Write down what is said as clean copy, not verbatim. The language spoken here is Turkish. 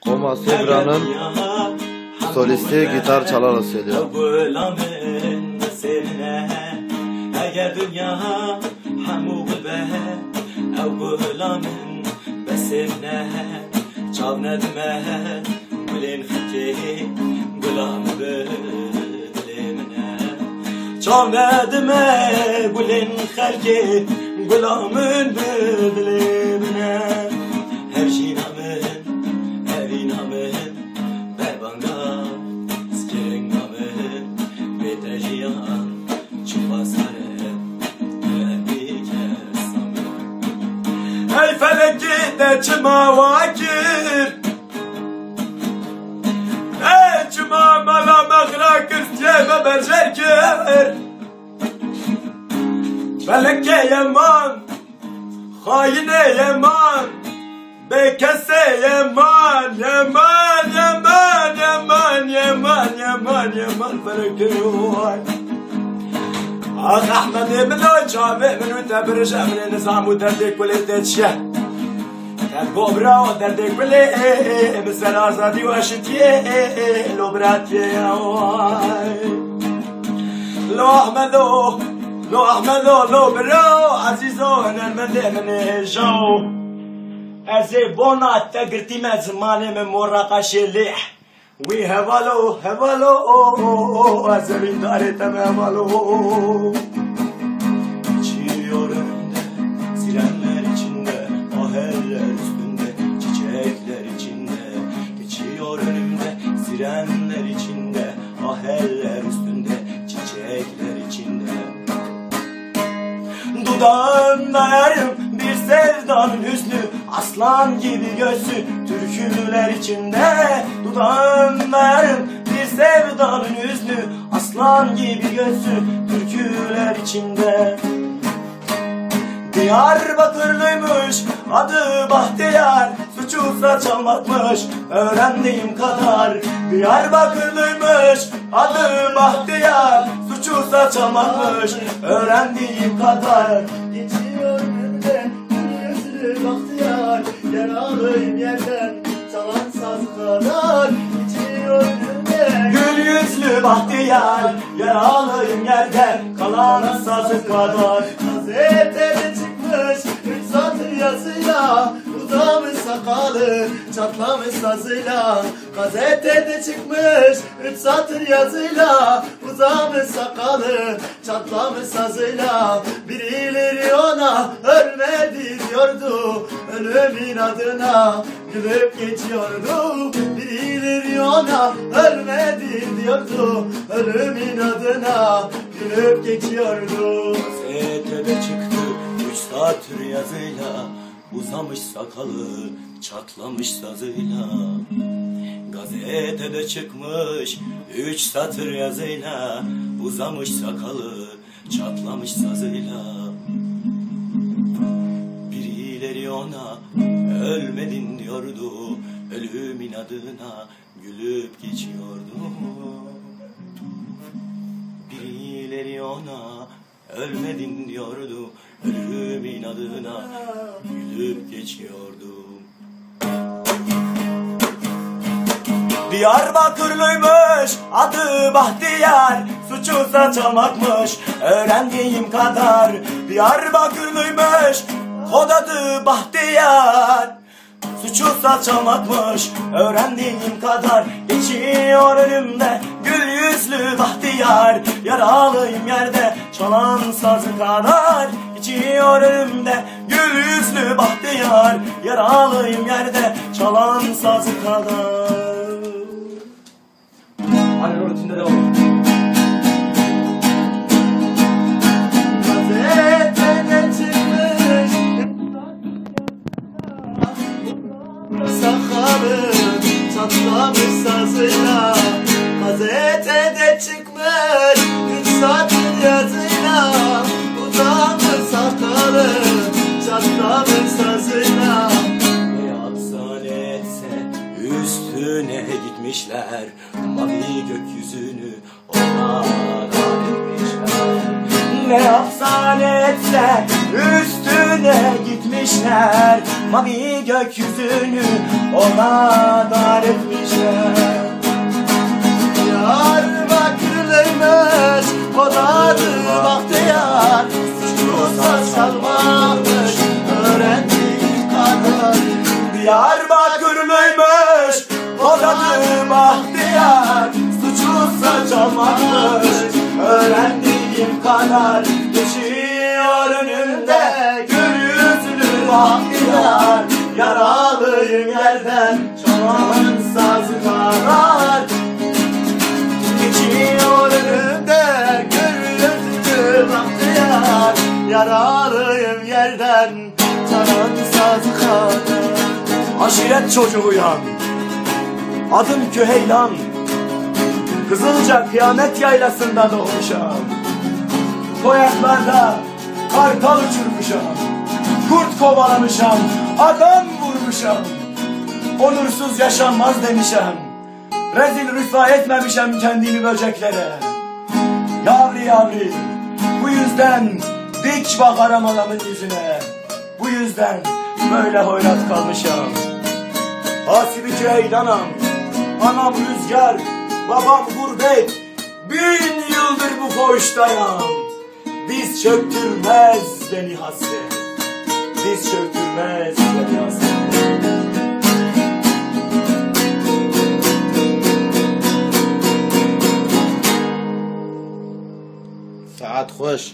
Koma Sebra'nın solisti gitar çalarak söylüyor. Eğer dünya hamu be evgulamın besine çavnedme gülün haki gulam bilimine çavnedme gülün haki gulamın bilimine her şinamın her inamın berbanga skengamın betejiyan çupasare ey feleki de çıma vakir ey çıma mala mağra kırtiyeme berjerkir feleke yeman haine yeman bekese yeman yeman yeman yeman yeman yeman yeman feleke vay آخ أحمد من جامع من وتبرج من نظام ودردك كل تتشه تبغى ودردك كل مثل آزادي واشتيه لو براتي لو أحمدو لو برو عزيزو أنا المندي من جو أزي بونا تقرتي ما زماني من مرقة شليح وي هبالو azmin dare tamam alo geçiyor önümde sirenler içinde aheller üstünde çiçekler içinde geçiyor önümde sirenler içinde aheller üstünde çiçekler içinde dudağında yarım bir sevdanın hüznü aslan gibi göğsü türküler içinde dudağında yarım bir sevdanın hüznü aslan gibi göğsü türküler içinde Diyarbakırlıymış adı Bahtiyar suçuysa çalmakmış öğrendiğim kadar Diyarbakırlıymış adı Bahtiyar suçuysa çalmakmış öğrendiğim kadar Geçiyor önümde yüzlü Bahtiyar yaralıyım yerden çalan saz kadar Geçiyor önümde gül yüzlü Bahtiyar yaralıyım yerden kalan sazı kadar Gazetede çıkmış 3 satır yazıyla uzamış sakalı çatlamış sazıyla Gazetede çıkmış 3 satır yazıyla uzamış sakalı çatlamış sazıyla Birileri ona ölmedi diyordu ölümün adına gülüp geçiyordu Birileri ona ölmedi diyordu ölümün adına gülüp geçiyordu Gazetede çıktı 3 satır yazıyla uzamış sakalı çatlamış sazıyla Gazetede çıkmış 3 satır yazıyla uzamış sakalı çatlamış sazıyla Birileri ona ölmedin diyordu ölümün adına gülüp geçiyordu Birileri ona ölmedin diyordu ölümün adına gülüp geçiyordu Diyarbakırlıymış adı Bahtiyar suçuysa çalmakmış öğrendiğim kadar Diyarbakırlıymış kod adı Bahtiyar suçuysa çalmakmış öğrendiğim kadar Geçiyor önümde gül yüzlü Bahtiyar yaralıyım yerde çalan sazı kadar Geçiyor önümde gül yüzlü Bahtiyar yaralıyım yerde çalan sazı kadar Hadi rutinde devam. Gazetede çıkmış sakalı çatlamış sazıyla Gazetede çıkmış 3 satır yazıyla uzamış sakalı çatlamış sazıyla Ne yapsan etse üstüne gitmişler mavi gökyüzünü ona etmişler Ne yapsan etse üstüne gitmişler mavi gökyüzünü ona dar gürlüymüş, kodadı bahtiyar, suçluysa çalmakmış. Öğrendiğim kadar geçiyor önümde gül yüzlü bahtiyar. Yaralıyım yerden çalan sazı kadar. Geçiyor önümde gül yüzlü bahtiyar. Yaralıyım yerden çalan sazı kadar. Aşiret çocuğuyam, adım Küheylan. Kızılca kıyamet yaylasında doğmuşam. Koyaklarda kartal uçurmuşam. Kurt kovalamışam, adam vurmuşam. Onursuz yaşanmaz demişem. Rezil rüsva etmemişem kendimi böceklere. Yavri yavri, bu yüzden dik bakarım anamın yüzüne. Bu yüzden böyle hoyrat kalmışam. Hasibi Ceylanam, anam rüzgar, babam gurbet, 1000 yıldır bu koğuştayam. Diz çöktürmez beni hasret, diz çöktürmez beni hasret. Saat hoş.